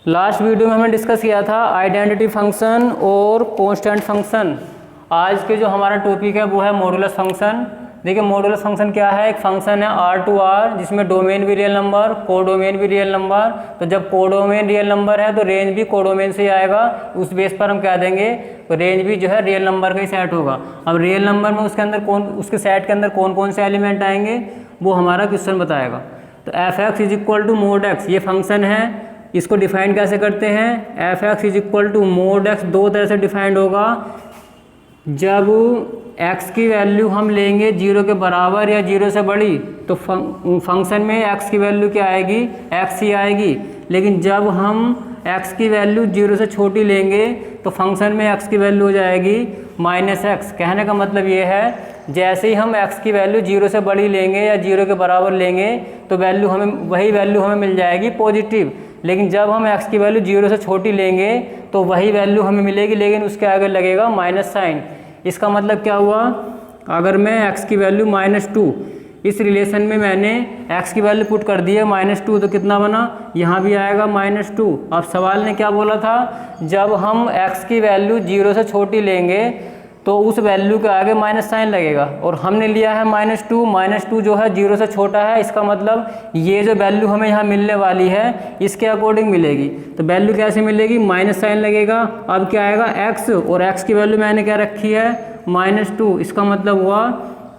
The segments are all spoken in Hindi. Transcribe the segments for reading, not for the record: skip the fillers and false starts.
लास्ट वीडियो में हमने डिस्कस किया था आइडेंटिटी फंक्शन और कांस्टेंट फंक्शन। आज के जो हमारा टॉपिक है वो है मॉडुलस फंक्शन। देखिए मॉडुलस फंक्शन क्या है, एक फंक्शन है R टू R जिसमें डोमेन भी रियल नंबर, कोडोमेन भी रियल नंबर। तो जब कोडोमेन रियल नंबर है तो रेंज भी कोडोमेन से ही आएगा, उस बेस पर हम कह देंगे तो रेंज भी जो है रियल नंबर का ही सेट होगा। अब रियल नंबर में उसके अंदर उसके सेट के अंदर कौन कौन से एलिमेंट आएंगे वो हमारा क्वेश्चन बताएगा। तो f(x) is equal to mod x ये फंक्शन है, इसको डिफाइन कैसे करते हैं। f(x) is equal to mod x दो तरह से डिफाइंड होगा। जब x की वैल्यू हम लेंगे 0 के बराबर या 0 से बड़ी तो फंक्शन में x की वैल्यू क्या आएगी, x ही आएगी। लेकिन जब हम x की वैल्यू 0 से छोटी लेंगे तो फंक्शन में x की वैल्यू हो जाएगी -x। कहने का मतलब ये है जैसे ही हम x की वैल्यू 0 से बड़ी लेंगे या 0 के बराबर लेंगे तो वही वैल्यू हमें मिल जाएगी पॉजिटिव। लेकिन जब हम x की वैल्यू 0 से छोटी लेंगे तो वही वैल्यू हमें मिलेगी, लेकिन उसके आगे लगेगा माइनस साइन। इसका मतलब क्या हुआ, अगर मैं x की वैल्यू -2 इस रिलेशन में मैंने x की वैल्यू पुट कर दी है -2 तो कितना बना, यहाँ भी आएगा -2। अब सवाल ने क्या बोला था, जब हम x की वैल्यू 0 से छोटी लेंगे तो उस वैल्यू के आगे माइनस साइन लगेगा, और हमने लिया है -2 जो है 0 से छोटा है। इसका मतलब ये जो वैल्यू हमें यहाँ मिलने वाली है इसके अकॉर्डिंग मिलेगी। तो वैल्यू कैसे मिलेगी, माइनस साइन लगेगा। अब क्या आएगा x, और x की वैल्यू मैंने क्या रखी है -2। इसका मतलब हुआ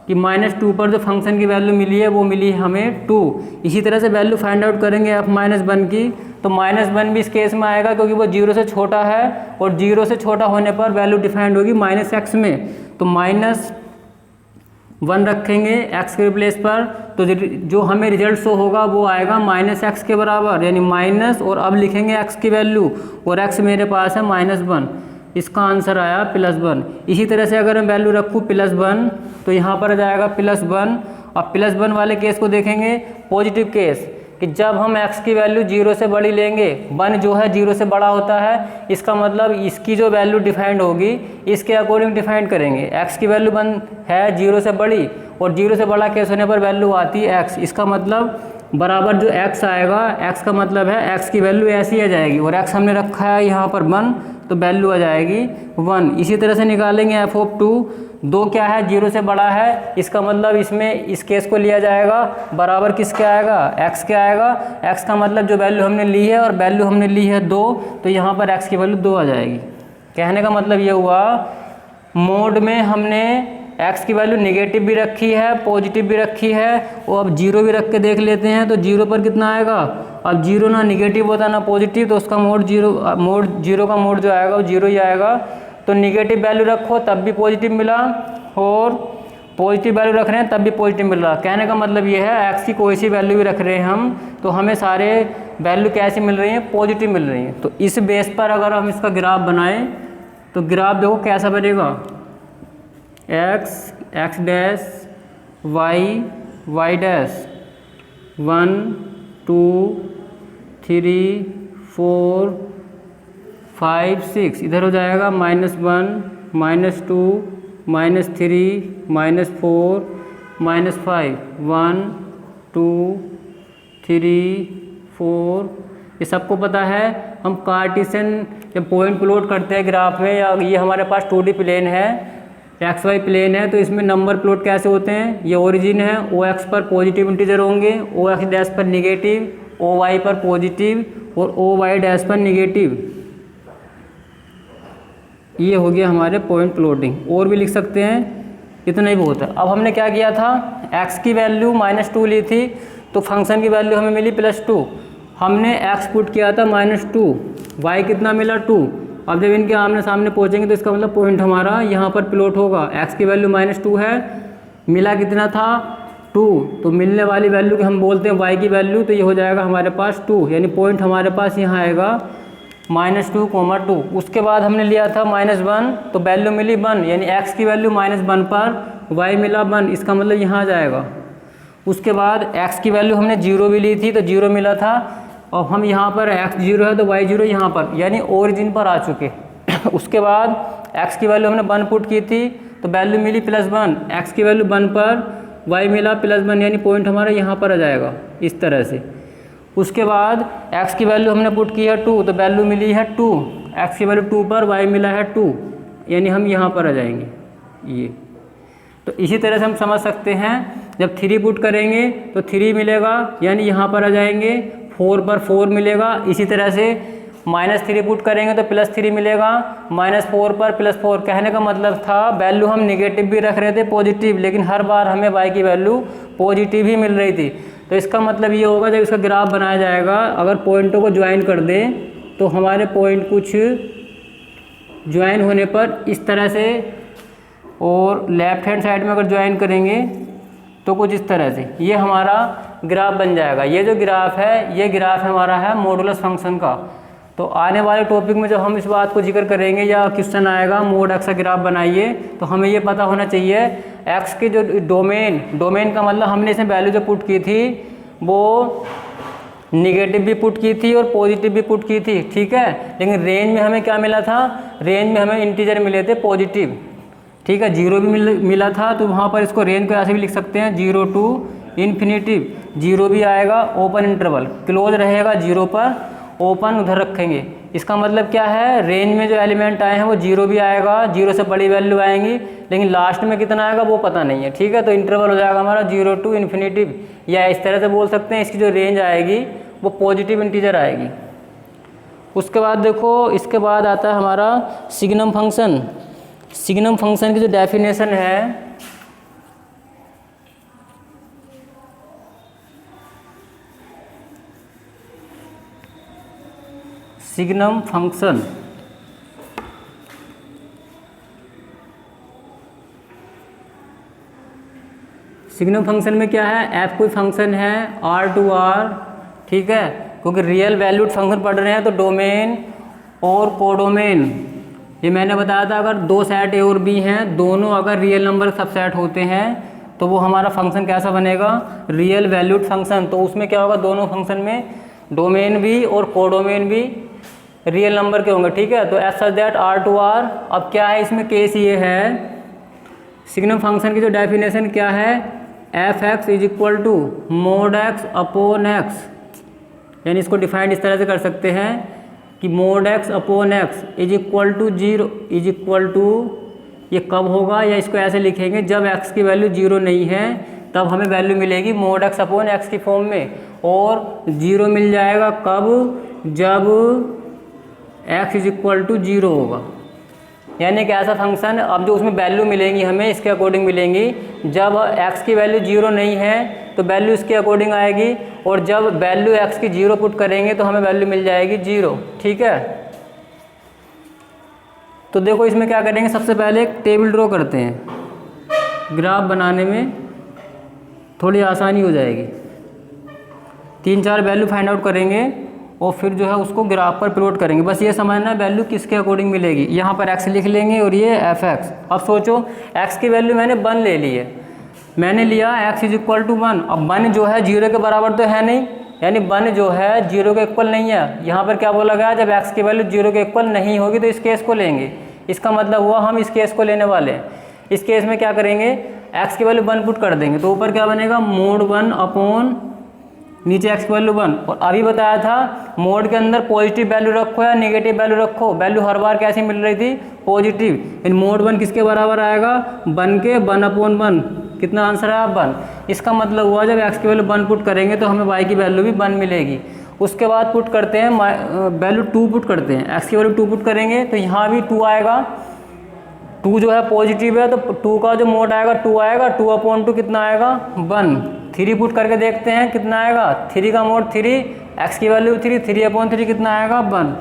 कि -2 पर जो फंक्शन की वैल्यू मिली है वो मिली है हमें 2। इसी तरह से वैल्यू फाइंड आउट करेंगे f-1 की, तो -1 भी इस केस में आएगा क्योंकि वो 0 से छोटा है, और 0 से छोटा होने पर वैल्यू डिफाइंड होगी -x में। तो -1 रखेंगे x के रिप्लेस पर, तो जो हमें रिजल्ट शो होगा वो आएगा -x के बराबर, यानी माइनस, और अब लिखेंगे x की वैल्यू, और x मेरे पास है -1। इसका आंसर आया +1। इसी तरह से अगर मैं वैल्यू रखूँ +1 तो यहाँ पर आ जाएगा +1। अब +1 वाले केस को देखेंगे, पॉजिटिव केस, कि जब हम x की वैल्यू 0 से बड़ी लेंगे, 1 जो है 0 से बड़ा होता है, इसका मतलब इसकी जो वैल्यू डिफाइंड होगी इसके अकॉर्डिंग डिफाइंड करेंगे। x की वैल्यू 1 है 0 से बड़ी, और 0 से बड़ा केस होने पर वैल्यू आती है x। इसका मतलब बराबर जो x आएगा, x का मतलब है x की वैल्यू ऐसी आ जाएगी, और x हमने रखा है यहाँ पर 1 तो वैल्यू आ जाएगी 1। इसी तरह से निकालेंगे f(2), 2 क्या है 0 से बड़ा है, इसका मतलब इसमें इस केस को लिया जाएगा, बराबर किसके आएगा, x के आएगा। x का मतलब जो वैल्यू हमने ली है, और वैल्यू हमने ली है 2, तो यहाँ पर x की वैल्यू 2 आ जाएगी। कहने का मतलब ये हुआ मोड में हमने x की वैल्यू नेगेटिव भी रखी है, पॉजिटिव भी रखी है, और अब 0 भी रख के देख लेते हैं। तो 0 पर कितना आएगा, अब 0 ना नेगेटिव होता ना पॉजिटिव, तो उसका मोड 0 का मोड जो आएगा वो 0 ही आएगा। तो नेगेटिव वैल्यू रखो तब भी पॉजिटिव मिला, और पॉजिटिव वैल्यू रख रहे हैं तब भी पॉजिटिव मिल रहा। कहने का मतलब ये है x की कोई सी वैल्यू भी रख रहे हैं हम तो हमें सारे वैल्यू कैसी मिल रही हैं, पॉजिटिव मिल रही हैं। तो इस बेस पर अगर हम इसका ग्राफ बनाएं तो ग्राफ देखो कैसा बनेगा, x डैश y डैश 1 2 3 4 5 6, इधर हो जाएगा -1 -2 -3 -4 -5 1 2 3 4। ये सबको पता है। हम कार्टेशियन जब पॉइंट प्लॉट करते हैं ग्राफ में, या ये हमारे पास 2D प्लेन है, XY प्लेन है, तो इसमें नंबर प्लॉट कैसे होते हैं, ये ओरिजिन है, OX पर पॉजिटिव इंटीजर होंगे, OX डैश पर निगेटिव, OY पर पॉजिटिव, और OY डैश पर निगेटिव। ये हो गया हमारे पॉइंट प्लॉटिंग। और भी लिख सकते हैं, इतना ही बहुत है। अब हमने क्या किया था, x की वैल्यू -2 ली थी तो फंक्शन की वैल्यू हमें मिली +2। हमने x पुट किया था -2, y कितना मिला 2। अब जब इनके आमने सामने पहुंचेंगे तो इसका मतलब पॉइंट हमारा यहाँ पर प्लॉट होगा। x की वैल्यू -2 है, मिला कितना था 2, तो मिलने वाली वैल्यू की हम बोलते हैं y की वैल्यू, तो ये हो जाएगा हमारे पास 2, यानी पॉइंट हमारे पास यहाँ आएगा -2, 2। उसके बाद हमने लिया था -1 तो वैल्यू मिली 1, यानी x की वैल्यू -1 पर y मिला 1, इसका मतलब यहाँ आ जाएगा। उसके बाद x की वैल्यू हमने 0 भी ली थी तो 0 मिला था, और हम यहाँ पर x 0 है तो y 0 यहाँ पर, यानी ओरिजिन पर आ चुके। उसके बाद x की वैल्यू हमने 1 पुट की थी तो वैल्यू मिली +1, x की वैल्यू 1 पर y मिला +1, यानी पॉइंट हमारा यहाँ पर आ जाएगा इस तरह से। उसके बाद x की वैल्यू हमने पुट की है 2, तो वैल्यू मिली है 2, x की वैल्यू 2 पर y मिला है 2, यानी हम यहाँ पर आ जाएंगे ये। तो इसी तरह से हम समझ सकते हैं जब 3 पुट करेंगे तो 3 मिलेगा, यानी यहाँ पर आ जाएंगे, 4 पर 4 मिलेगा। इसी तरह से -3 पुट करेंगे तो +3 मिलेगा, -4 पर +4। कहने का मतलब था वैल्यू हम निगेटिव भी रख रहे थे पॉजिटिव, लेकिन हर बार हमें y की वैल्यू पॉजिटिव ही मिल रही थी। तो इसका मतलब ये होगा जब इसका ग्राफ बनाया जाएगा, अगर पॉइंटों को ज्वाइन कर दें तो हमारे पॉइंट कुछ ज्वाइन होने पर इस तरह से, और लेफ्ट हैंड साइड में अगर ज्वाइन करेंगे तो कुछ इस तरह से ये हमारा ग्राफ बन जाएगा। ये जो ग्राफ है, ये ग्राफ हमारा है मॉडुलस फंक्शन का। तो आने वाले टॉपिक में जब हम इस बात को जिक्र करेंगे या क्वेश्चन आएगा मोड एक्स का ग्राफ बनाइए, तो हमें ये पता होना चाहिए एक्स के जो डोमेन का मतलब हमने इसमें वैल्यू जो पुट की थी वो निगेटिव भी पुट की थी और पॉजिटिव भी पुट की थी, ठीक है। लेकिन रेंज में हमें क्या मिला था, रेंज में हमें इंटीजर मिले थे पॉजिटिव, ठीक है। 0 भी मिला था, तो वहाँ पर इसको रेंज को ऐसे भी लिख सकते हैं 0 to इन्फिनिटी। 0 भी आएगा, ओपन इंटरवल, क्लोज रहेगा 0 पर, ओपन उधर रखेंगे। इसका मतलब क्या है, रेंज में जो एलिमेंट आए हैं वो 0 भी आएगा, 0 से बड़ी वैल्यू आएंगी, लेकिन लास्ट में कितना आएगा वो पता नहीं है, ठीक है। तो इंटरवल हो जाएगा हमारा 0 to इन्फिनिटी, या इस तरह से बोल सकते हैं इसकी जो रेंज आएगी वो पॉजिटिव इंटीजर आएगी। उसके बाद देखो, इसके बाद आता है हमारा सिग्नम फंक्शन। सिग्नम फंक्शन की जो डेफिनेशन है, सिग्नम फंक्शन में क्या है, f कोई फंक्शन है R2R, ठीक है। क्योंकि रियल वैल्यूड फंक्शन पढ़ रहे हैं तो डोमेन और कोडोमेन, ये मैंने बताया था, अगर दो सेट A और B हैं, दोनों अगर रियल नंबर सबसेट होते हैं तो वो हमारा फंक्शन कैसा बनेगा, रियल वैल्यूड फंक्शन। तो उसमें क्या होगा, दोनों फंक्शन में डोमेन भी और कोडोमेन भी रियल नंबर के होंगे, ठीक है। तो एज सच दैट R2R। अब क्या है इसमें केस, ये है सिग्नम फंक्शन की जो डेफिनेशन क्या है, f(x) = mod x upon x, यानी इसको डिफाइंड इस तरह से कर सकते हैं कि mod x अपॉन x = 0 ये कब होगा, या इसको ऐसे लिखेंगे जब x की वैल्यू 0 नहीं है तब हमें वैल्यू मिलेगी mod x अपॉन x की फॉर्म में, और 0 मिल जाएगा कब, जब x = 0 होगा। यानी कि ऐसा फंक्शन, अब जो उसमें वैल्यू मिलेंगी हमें इसके अकॉर्डिंग मिलेंगी, जब x की वैल्यू 0 नहीं है तो वैल्यू इसके अकॉर्डिंग आएगी, और जब वैल्यू x की 0 पुट करेंगे तो हमें वैल्यू मिल जाएगी 0, ठीक है। तो देखो इसमें क्या करेंगे, सबसे पहले एक टेबल ड्रॉ करते हैं, ग्राफ बनाने में थोड़ी आसानी हो जाएगी। 3-4 वैल्यू फाइंड आउट करेंगे और फिर जो है उसको ग्राफ पर प्लॉट करेंगे। बस ये समझना वैल्यू किसके अकॉर्डिंग मिलेगी। यहाँ पर x लिख लेंगे और ये f(x). अब सोचो x की वैल्यू मैंने 1 ले ली है, मैंने लिया x = 1। अब 1 जो है 0 के बराबर तो है नहीं, यानी 1 जो है 0 के इक्वल नहीं है। यहाँ पर क्या बोला गया, जब x की वैल्यू 0 के इक्वल नहीं होगी तो इस केस को लेंगे। इसका मतलब हुआ हम इस केस को लेने वाले हैं। इस केस में क्या करेंगे, x की वैल्यू 1 पुट कर देंगे, तो ऊपर क्या बनेगा, mod 1 अपॉन नीचे x की वैल्यू 1। और अभी बताया था मोड के अंदर पॉजिटिव वैल्यू रखो या नेगेटिव वैल्यू रखो, वैल्यू हर बार कैसी मिल रही थी, पॉजिटिव। इन mod 1 किसके बराबर आएगा, 1 के 1/1। कितना आंसर है 1। इसका मतलब हुआ जब x की वैल्यू 1 पुट करेंगे तो हमें y की वैल्यू भी 1 मिलेगी। उसके बाद पुट करते हैं वैल्यू 2 पुट करते हैं, x की वैल्यू 2 पुट करेंगे तो यहाँ भी 2 आएगा। 2 जो है पॉजिटिव है तो 2 का जो मोड आएगा 2 आएगा, 2/2 कितना आएगा 1। 3 पुट करके देखते हैं कितना आएगा, 3 का मोड 3, x की वैल्यू 3, 3/3 कितना आएगा 1।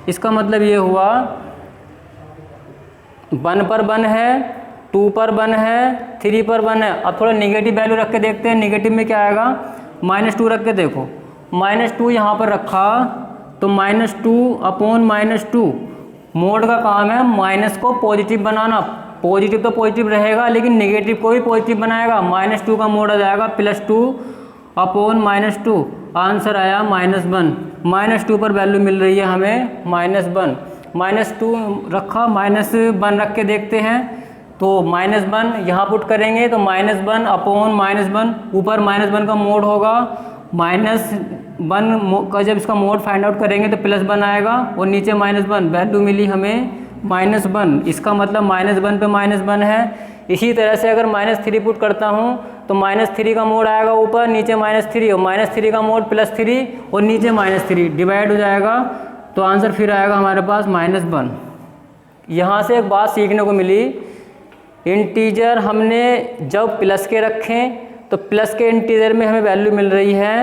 इसका मतलब ये हुआ 1 पर 1 है, 2 पर 1 है, 3 पर 1 है। अब थोड़ा नेगेटिव वैल्यू रख के देखते हैं, नेगेटिव में क्या आएगा, -2 रख के देखो। -2 यहाँ पर रखा तो -2/-2 मोड का काम है माइनस को पॉजिटिव बनाना। पॉजिटिव तो पॉजिटिव रहेगा लेकिन नेगेटिव को भी पॉजिटिव बनाएगा। -2 का मोड आ जाएगा +2/-2, आंसर आया -1। -2 पर वैल्यू मिल रही है हमें -1। -2 रखा, -1 रख के देखते हैं तो -1 यहाँ पुट करेंगे तो -1/-1, ऊपर -1 का मोड होगा 1 का जब इसका मोड फाइंड आउट करेंगे तो +1 आएगा और नीचे -1, वैल्यू मिली हमें -1। इसका मतलब -1 पे -1 है। इसी तरह से अगर -3 पुट करता हूँ तो -3 का मोड आएगा ऊपर, नीचे -3 और -3 का मोड +3 और नीचे -3 डिवाइड हो जाएगा। तो आंसर फिर आएगा हमारे पास -1। यहाँ से एक बात सीखने को मिली, इंटीजर हमने जब प्लस के रखें तो प्लस के इंटीजर में हमें वैल्यू मिल रही है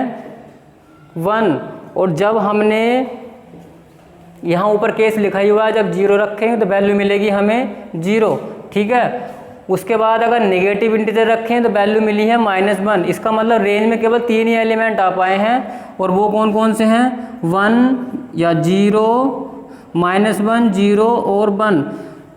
1, और जब हमने यहाँ ऊपर केस लिखा ही हुआ है जब 0 रखेंगे तो वैल्यू मिलेगी हमें 0, ठीक है। उसके बाद अगर नेगेटिव इंटीजर रखें तो वैल्यू मिली है -1। इसका मतलब रेंज में केवल 3 ही एलिमेंट आ पाए हैं, और वो कौन कौन से हैं, 1 या 0, -1, 0 और 1।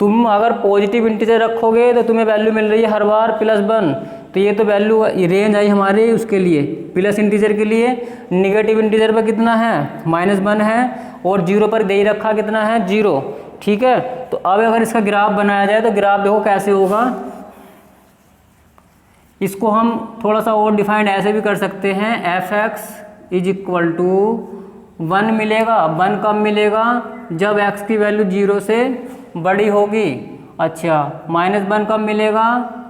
तुम अगर पॉजिटिव इंटीजर रखोगे तो तुम्हें वैल्यू मिल रही है हर बार +1, तो ये तो वैल्यू रेंज आई हमारे उसके लिए प्लस इंटीजर के लिए। नेगेटिव इंटीजर पर कितना है, -1 है, और 0 पर दे ही रखा कितना है, 0, ठीक है। तो अब अगर इसका ग्राफ बनाया जाए तो ग्राफ देखो कैसे होगा। इसको हम थोड़ा सा और डिफाइंड ऐसे भी कर सकते हैं, f(x) = 1 मिलेगा। 1 कब मिलेगा, जब x की वैल्यू 0 से बड़ी होगी। अच्छा, -1 कब मिलेगा,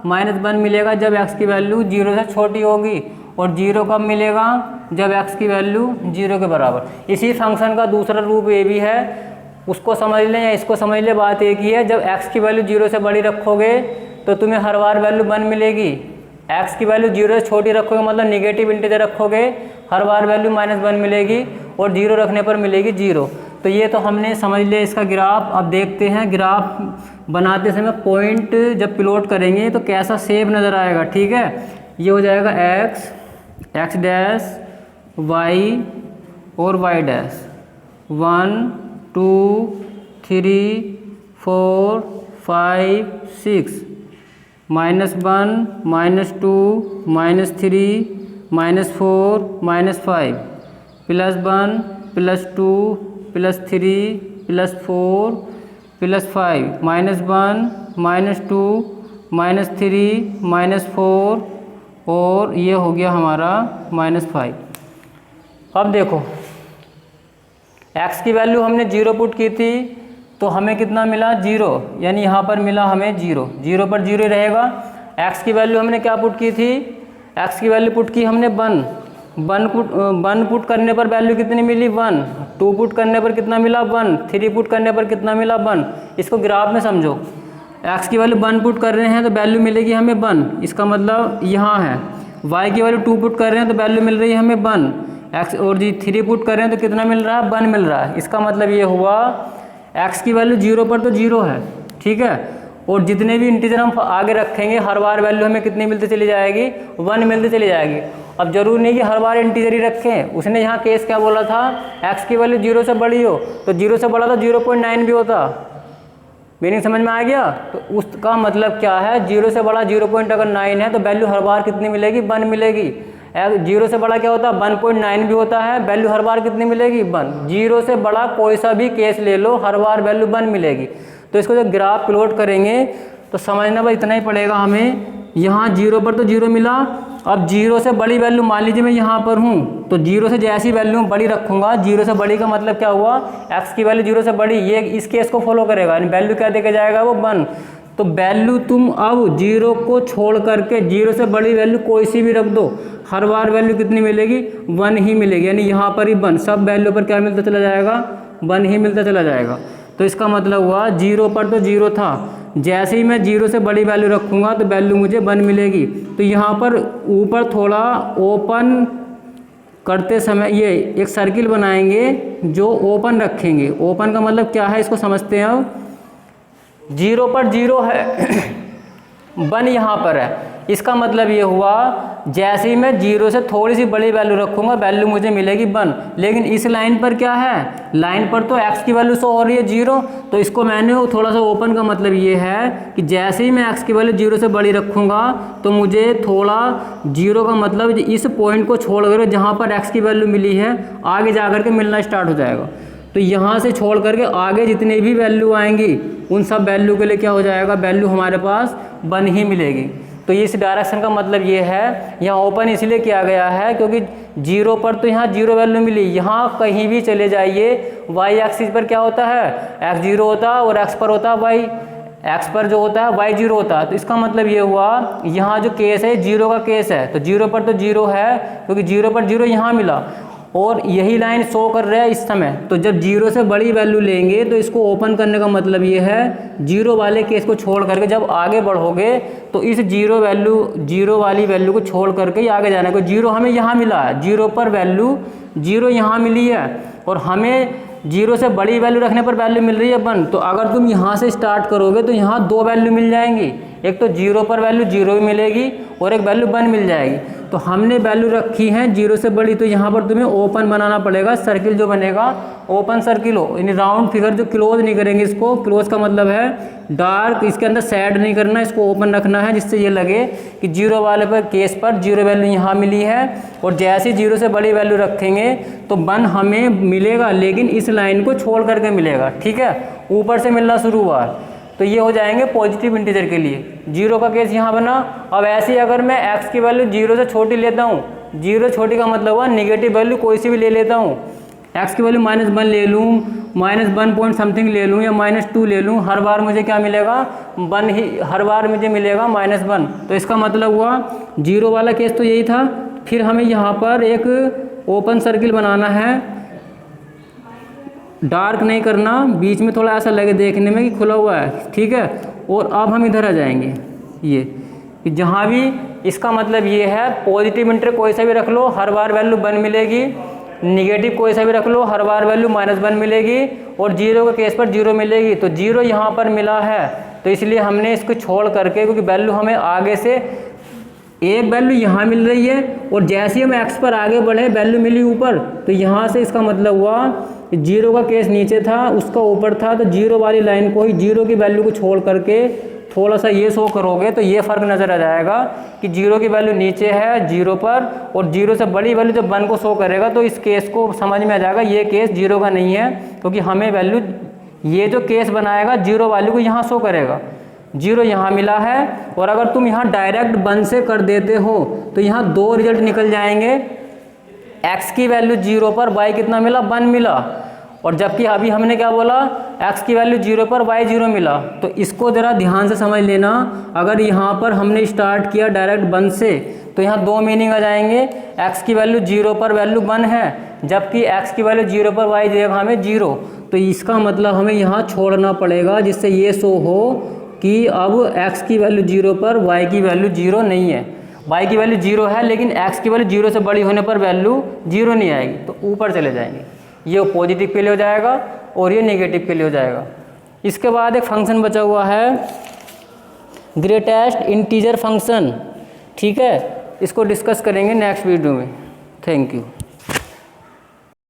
-1 मिलेगा जब x की वैल्यू 0 से छोटी होगी। और 0 कब मिलेगा, जब x की वैल्यू 0 के बराबर। इसी फंक्शन का दूसरा रूप ये भी है, उसको समझ लें या इसको समझ लें, बात एक ही है। जब x की वैल्यू 0 से बड़ी रखोगे तो तुम्हें हर बार वैल्यू 1 मिलेगी। x की वैल्यू 0 से छोटी रखोगे मतलब नेगेटिव इंटीजर रखोगे, हर बार वैल्यू -1 मिलेगी, और 0 रखने पर मिलेगी 0। तो ये तो हमने समझ लिया इसका ग्राफ। अब देखते हैं ग्राफ बनाते समय पॉइंट जब प्लॉट करेंगे तो कैसा शेप नज़र आएगा, ठीक है। ये हो जाएगा x, x', y और y', 1, 2, 3, 4, 5, 6, -1, -2, -3, -4, -5, +1, +2, +3, +4, +5, -1, -2, -3, -4, और ये हो गया हमारा -5। अब देखो x की वैल्यू हमने 0 पुट की थी तो हमें कितना मिला, 0, यानी यहाँ पर मिला हमें 0, 0 पर 0 रहेगा। x की वैल्यू हमने क्या पुट की थी, x की वैल्यू पुट की हमने 1 पुट करने पर वैल्यू कितनी मिली, 1, 2 पुट करने पर कितना मिला, 1, 3 पुट करने पर कितना मिला, 1। इसको ग्राफ में समझो, x की वैल्यू 1 पुट कर रहे हैं तो वैल्यू मिलेगी हमें 1, इसका मतलब यहाँ है। y की वैल्यू 2 पुट कर रहे हैं तो वैल्यू मिल रही है हमें 1, x और 3 पुट कर रहे हैं तो कितना मिल रहा है, 1 मिल रहा है। इसका मतलब ये हुआ x की वैल्यू 0 पर तो 0 है, ठीक है, और जितने भी इंटीजर हम आगे रखेंगे हर बार वैल्यू हमें कितनी मिलती चली जाएगी, 1 मिलती चली जाएगी। अब जरूर नहीं कि हर बार इंटीजर ही रखें, उसने यहाँ केस क्या बोला था, x की वैल्यू 0 से बड़ी हो, तो 0 से बड़ा तो 0.9 भी होता। मीनिंग समझ में आ गया। तो उसका मतलब क्या है, 0 से बड़ा 0.9 है तो वैल्यू हर बार कितनी मिलेगी, 1 मिलेगी। 0 से बड़ा क्या होता है, 1.9 भी होता है, वैल्यू हर बार कितनी मिलेगी, 1। 0 से बड़ा कोई सा भी केस ले लो, हर बार वैल्यू 1 मिलेगी। तो इसको जब ग्राफ प्लॉट करेंगे तो समझना भाई इतना ही पड़ेगा हमें। यहाँ 0 पर तो 0 मिला, अब 0 से बड़ी वैल्यू मान लीजिए मैं यहाँ पर हूँ तो 0 से जैसी वैल्यू बड़ी रखूँगा, 0 से बड़ी का मतलब क्या हुआ, x की वैल्यू 0 से बड़ी, ये इस केस को फॉलो करेगा, यानी वैल्यू क्या देके जाएगा वो 1। तो वैल्यू तुम अब 0 को छोड़ करके 0 से बड़ी वैल्यू कोई सी भी रख दो, हर बार वैल्यू कितनी मिलेगी, 1 ही मिलेगी। यानी यहाँ पर ही 1, सब वैल्यू पर क्या मिलता चला जाएगा, 1 ही मिलता चला जाएगा। तो इसका मतलब हुआ 0 पर तो 0 था, जैसे ही मैं 0 से बड़ी वैल्यू रखूँगा तो वैल्यू मुझे 1 मिलेगी। तो यहाँ पर ऊपर थोड़ा ओपन करते समय ये एक सर्किल बनाएंगे जो ओपन रखेंगे। ओपन का मतलब क्या है इसको समझते हैं। अब 0 पर 0 है 1 यहाँ पर है, इसका मतलब ये हुआ जैसे ही मैं 0 से थोड़ी सी बड़ी वैल्यू रखूँगा वैल्यू मुझे मिलेगी 1। लेकिन इस लाइन पर क्या है, लाइन पर तो x की वैल्यू शो हो रही है 0, तो इसको मैंने थोड़ा सा ओपन का मतलब ये है कि जैसे ही मैं x की वैल्यू 0 से बड़ी रखूँगा तो मुझे थोड़ा 0 का मतलब इस पॉइंट को छोड़ कर जहाँ पर x की वैल्यू मिली है आगे जा कर के मिलना स्टार्ट हो जाएगा। तो यहाँ से छोड़ करके आगे जितनी भी वैल्यू आएंगी उन सब वैल्यू के लिए क्या हो जाएगा, वैल्यू हमारे पास 1 ही मिलेगी। तो इस डायरेक्शन का मतलब ये है, यहाँ ओपन इसलिए किया गया है क्योंकि 0 पर तो यहाँ 0 वैल्यू मिली, यहाँ कहीं भी चले जाइए वाई एक्सिस पर क्या होता है, x 0 होता है और x पर होता है y, x पर जो होता है y 0 होता है। तो इसका मतलब ये हुआ यहाँ जो केस है 0 का केस है, तो 0 पर तो 0 है क्योंकि 0 पर 0 यहाँ मिला और यही लाइन शो कर रहा है इस समय। तो जब 0 से बड़ी वैल्यू लेंगे तो इसको ओपन करने का मतलब ये है 0 वाले केस को छोड़ करके जब आगे बढ़ोगे तो इस 0 वाली वैल्यू को छोड़ करके ही आगे जाना है। 0 हमें यहाँ मिला है, 0 पर वैल्यू 0 यहाँ मिली है और हमें 0 से बड़ी वैल्यू रखने पर वैल्यू मिल रही है 1। तो अगर तुम यहाँ से स्टार्ट करोगे तो यहाँ 2 वैल्यू मिल जाएंगी, एक तो 0 पर वैल्यू 0 मिलेगी और एक वैल्यू 1 मिल जाएगी। तो हमने वैल्यू रखी है 0 से बड़ी, तो यहाँ पर तुम्हें ओपन बनाना पड़ेगा, सर्किल जो बनेगा ओपन सर्किल हो, यानी राउंड फिगर जो क्लोज नहीं करेंगे इसको। क्लोज का मतलब है डार्क, इसके अंदर सैड नहीं करना, इसको ओपन रखना है जिससे ये लगे कि 0 वाले पर केस पर 0 वैल्यू यहाँ मिली है और जैसे ही 0 से बड़ी वैल्यू रखेंगे तो 1 हमें मिलेगा, लेकिन इस लाइन को छोड़ करके मिलेगा, ठीक है, ऊपर से मिलना शुरू हुआ। तो ये हो जाएंगे पॉजिटिव इंटीजर के लिए। 0 का केस यहाँ बना। अब ऐसे ही अगर मैं x की वैल्यू 0 से छोटी लेता हूँ, 0 छोटी का मतलब हुआ नेगेटिव वैल्यू कोई सी भी ले लेता हूँ, x की वैल्यू -1 ले लूँ, -1 पॉइंट समथिंग ले लूँ या -2 ले लूँ, हर बार मुझे क्या मिलेगा, 1 ही हर बार मुझे मिलेगा -1। तो इसका मतलब हुआ 0 वाला केस तो यही था। फिर हमें यहाँ पर एक ओपन सर्किल बनाना है, डार्क नहीं करना, बीच में थोड़ा ऐसा लगे देखने में कि खुला हुआ है, ठीक है। और अब हम इधर आ जाएंगे, ये जहाँ भी, इसका मतलब ये है पॉजिटिव इंटीजर कोई सा भी रख लो हर बार वैल्यू 1 मिलेगी, निगेटिव कोई सा भी रख लो हर बार वैल्यू -1 मिलेगी और 0 के केस पर 0 मिलेगी। तो 0 यहाँ पर मिला है तो इसलिए हमने इसको छोड़ करके, क्योंकि वैल्यू हमें आगे से एक वैल्यू यहाँ मिल रही है और जैसे ही हम x पर आगे बढ़े वैल्यू मिली ऊपर, तो यहाँ से इसका मतलब हुआ 0 का केस नीचे था, उसका ऊपर था, तो 0 वाली लाइन को ही 0 की वैल्यू को छोड़ करके थोड़ा सा ये शो करोगे तो ये फ़र्क नज़र आ जाएगा कि 0 की वैल्यू नीचे है 0 पर और 0 से बड़ी वैल्यू जब 1 को शो करेगा तो इस केस को समझ में आ जाएगा ये केस 0 का नहीं है, क्योंकि हमें वैल्यू, ये जो केस बनाएगा 0 वैल्यू को यहाँ शो करेगा, 0 यहाँ मिला है। और अगर तुम यहाँ डायरेक्ट 1 से कर देते हो तो यहाँ 2 रिजल्ट निकल जाएंगे, x की वैल्यू 0 पर y कितना मिला, 1 मिला, और जबकि अभी हमने क्या बोला, x की वैल्यू 0 पर y 0 मिला। तो इसको ज़रा ध्यान से समझ लेना, अगर यहाँ पर हमने स्टार्ट किया डायरेक्ट 1 से तो यहाँ 2 मीनिंग आ जाएंगे, x की वैल्यू 0 पर वैल्यू 1 है, जबकि x की वैल्यू 0 पर y देगा हमें 0। तो इसका मतलब हमें यहाँ छोड़ना पड़ेगा जिससे ये शो हो कि अब x की वैल्यू 0 पर y की वैल्यू 0 नहीं है, y की वैल्यू 0 है लेकिन x की वैल्यू 0 से बड़ी होने पर वैल्यू 0 नहीं आएगी, तो ऊपर चले जाएंगे। ये पॉजिटिव के लिए हो जाएगा और ये नेगेटिव के लिए हो जाएगा। इसके बाद एक फंक्शन बचा हुआ है ग्रेटेस्ट इंटीजर फंक्शन, ठीक है, इसको डिस्कस करेंगे नेक्स्ट वीडियो में। Thank you.